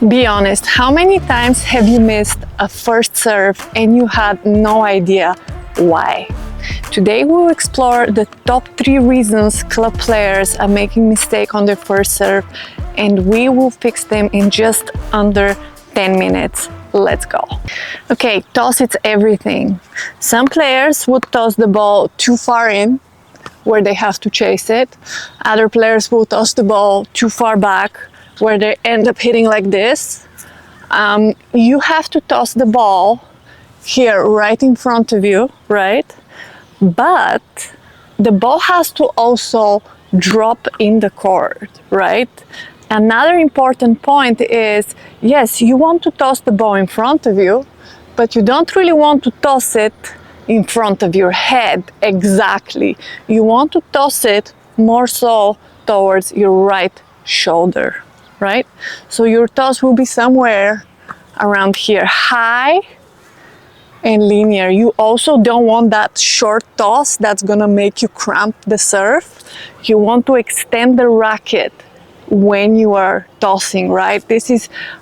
Be honest, how many times have you missed a first serve and you had no idea why? Today we'll explore the top 3 reasons club players are making mistakes on their first serve, and we will fix them in just under 10 minutes. Let's go. Okay, toss is everything. Some players would toss the ball too far in, where they have to chase it. Other players will toss the ball too far back, where they end up hitting like this. You have to toss the ball here right in front of you, right? But the ball has to also drop in the court, right? Another important point is, yes, you want to toss the ball in front of you, but you don't really want to toss it in front of your head exactly. You want to toss it more so towards your right shoulder, right? So your toss will be somewhere around here, high and linear. You also don't want that short toss that's gonna make you cramp the serve. You want to extend the racket when you are tossing, right?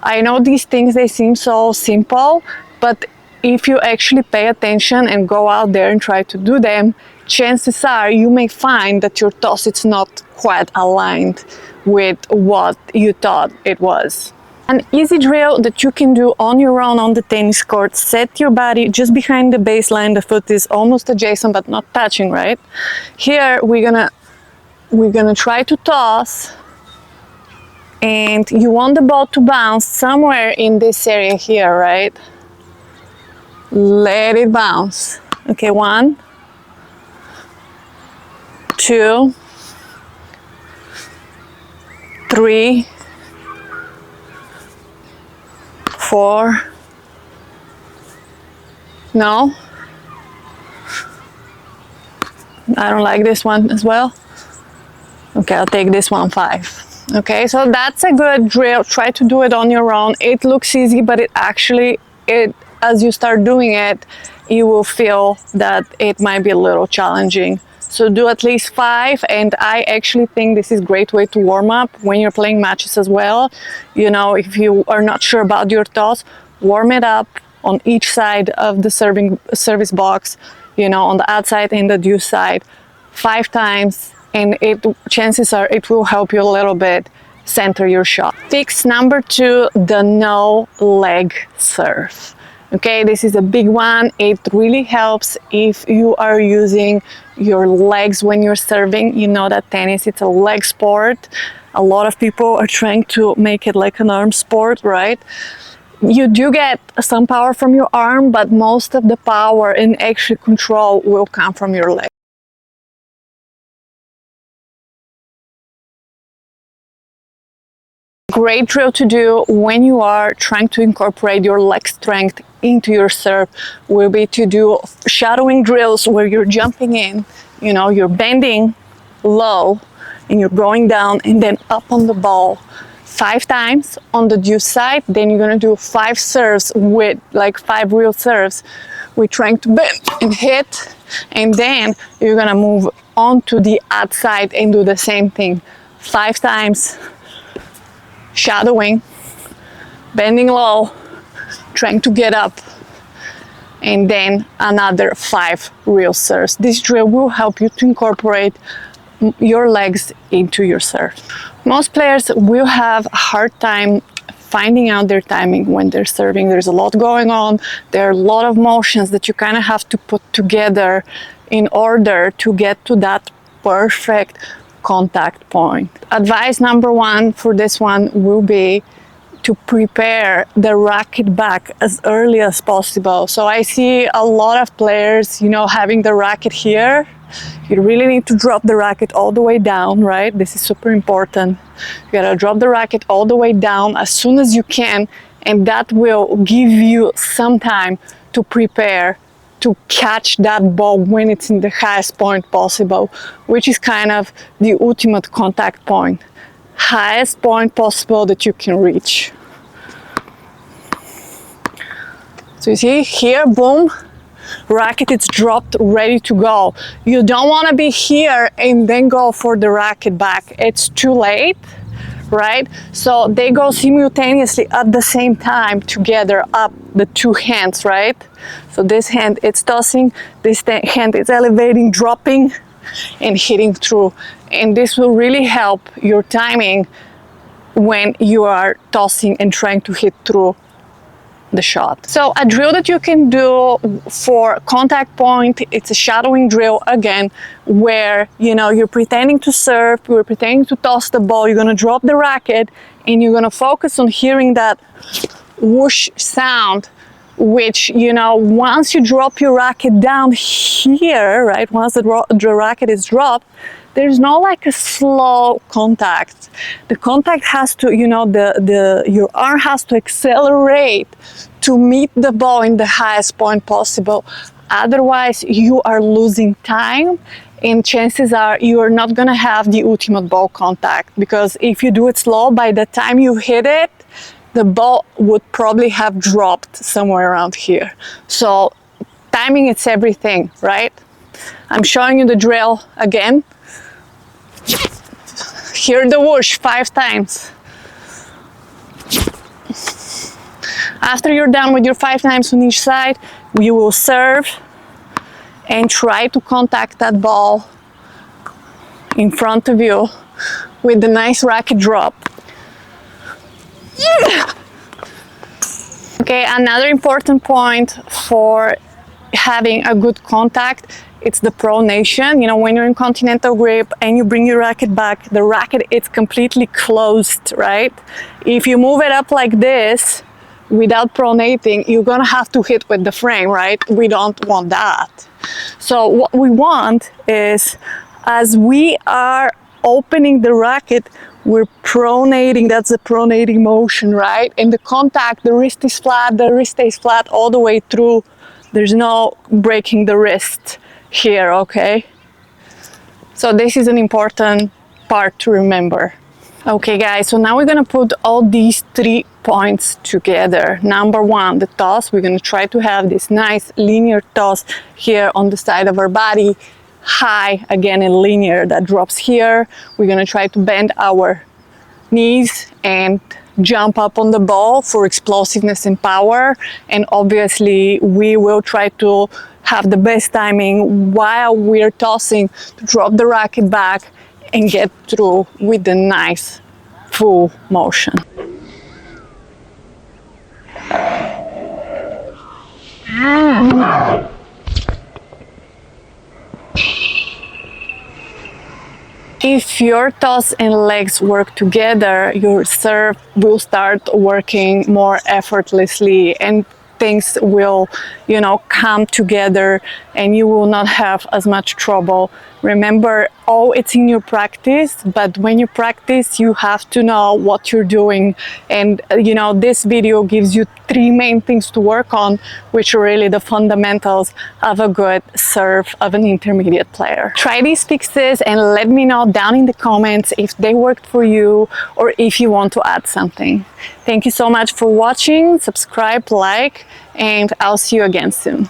I know these things, they seem so simple, but if you actually pay attention and go out there and try to do them, chances are you may find that your toss is not quite aligned with what you thought it was. An easy drill that you can do on your own on the tennis court: set your body just behind the baseline. The foot is almost adjacent but not touching, right? Here we're gonna try to toss, and you want the ball to bounce somewhere in this area here, right? Let it bounce. Okay, 1, 2, 3, 4. No? I don't like this one as well. Okay, I'll take this one, 5. Okay, so that's a good drill. Try to do it on your own. It looks easy, but as you start doing it, you will feel that it might be a little challenging. So do at least 5, and I actually think this is a great way to warm up when you're playing matches as well. You know, if you are not sure about your toss, warm it up on each side of the service box, you know, on the outside and the deuce side 5 times, and chances are it will help you a little bit center your shot. Fix number 2, the no leg serve. Okay, this is a big one. It really helps if you are using your legs when you're serving. You know that tennis, it's a leg sport. A lot of people are trying to make it like an arm sport, right? You do get some power from your arm, but most of the power and actual control will come from your leg. Great drill to do when you are trying to incorporate your leg strength into your serve will be to do shadowing drills where you're jumping in, you know, you're bending low and you're going down and then up on the ball 5 times on the deuce side. Then you're gonna do 5 serves with like 5 real serves. We're trying to bend and hit, and then you're gonna move on to the outside and do the same thing 5 times. Shadowing, bending low, trying to get up, and then another 5 real serves. This drill will help you to incorporate your legs into your serve. Most players will have a hard time finding out their timing when they're serving. There's a lot going on. There are a lot of motions that you kind of have to put together in order to get to that perfect contact point. Advice number 1 for this one will be to prepare the racket back as early as possible. So I see a lot of players, you know, having the racket here. You really need to drop the racket all the way down, right? This is super important. You gotta drop the racket all the way down as soon as you can, and that will give you some time to prepare to catch that ball when it's in the highest point possible, which is kind of the ultimate contact point. Highest point possible that you can reach. So you see here, boom, racket is dropped, ready to go. You don't want to be here and then go for the racket back. It's too late, right? So they go simultaneously at the same time together up, the two hands, right? So this hand it's tossing, this hand is elevating, dropping and hitting through. And this will really help your timing when you are tossing and trying to hit through the shot. So a drill that you can do for contact point, it's a shadowing drill again, where you're pretending to serve, you're pretending to toss the ball, you're gonna drop the racket and you're gonna focus on hearing that whoosh sound, which once you drop your racket down here, right, once the racket is dropped, there's no like a slow contact. The contact has to, your arm has to accelerate to meet the ball in the highest point possible. Otherwise, you are losing time and chances are you are not gonna have the ultimate ball contact, because if you do it slow, by the time you hit it, the ball would probably have dropped somewhere around here. So timing, it's everything, right? I'm showing you the drill again. Hear the whoosh 5 times. After you're done with your 5 times on each side, you will serve and try to contact that ball in front of you with the nice racket drop. Okay, another important point for having a good contact, it's the pronation. When you're in continental grip and you bring your racket back, the racket is completely closed, right? If you move it up like this without pronating, you're gonna have to hit with the frame, right? We don't want that. So what we want is, as we are opening the racket, we're pronating. That's the pronating motion, right? And the contact, the wrist is flat, the wrist stays flat all the way through. There's no breaking the wrist here, okay? So this is an important part to remember. Okay guys, so now we're gonna put all these 3 points together. Number 1, the toss. We're gonna try to have this nice linear toss here on the side of our body, high again and linear, that drops here. We're gonna try to bend our knees and jump up on the ball for explosiveness and power. And obviously we will try to have the best timing while we're tossing to drop the racket back and get through with the nice full motion. If your toss and legs work together, your serve will start working more effortlessly and things will, come together and you will not have as much trouble. Remember, it's in your practice, but when you practice, you have to know what you're doing. And, this video gives you 3 main things to work on, which are really the fundamentals of a good serve of an intermediate player. Try these fixes and let me know down in the comments if they worked for you or if you want to add something. Thank you so much for watching. Subscribe, like, and I'll see you again soon.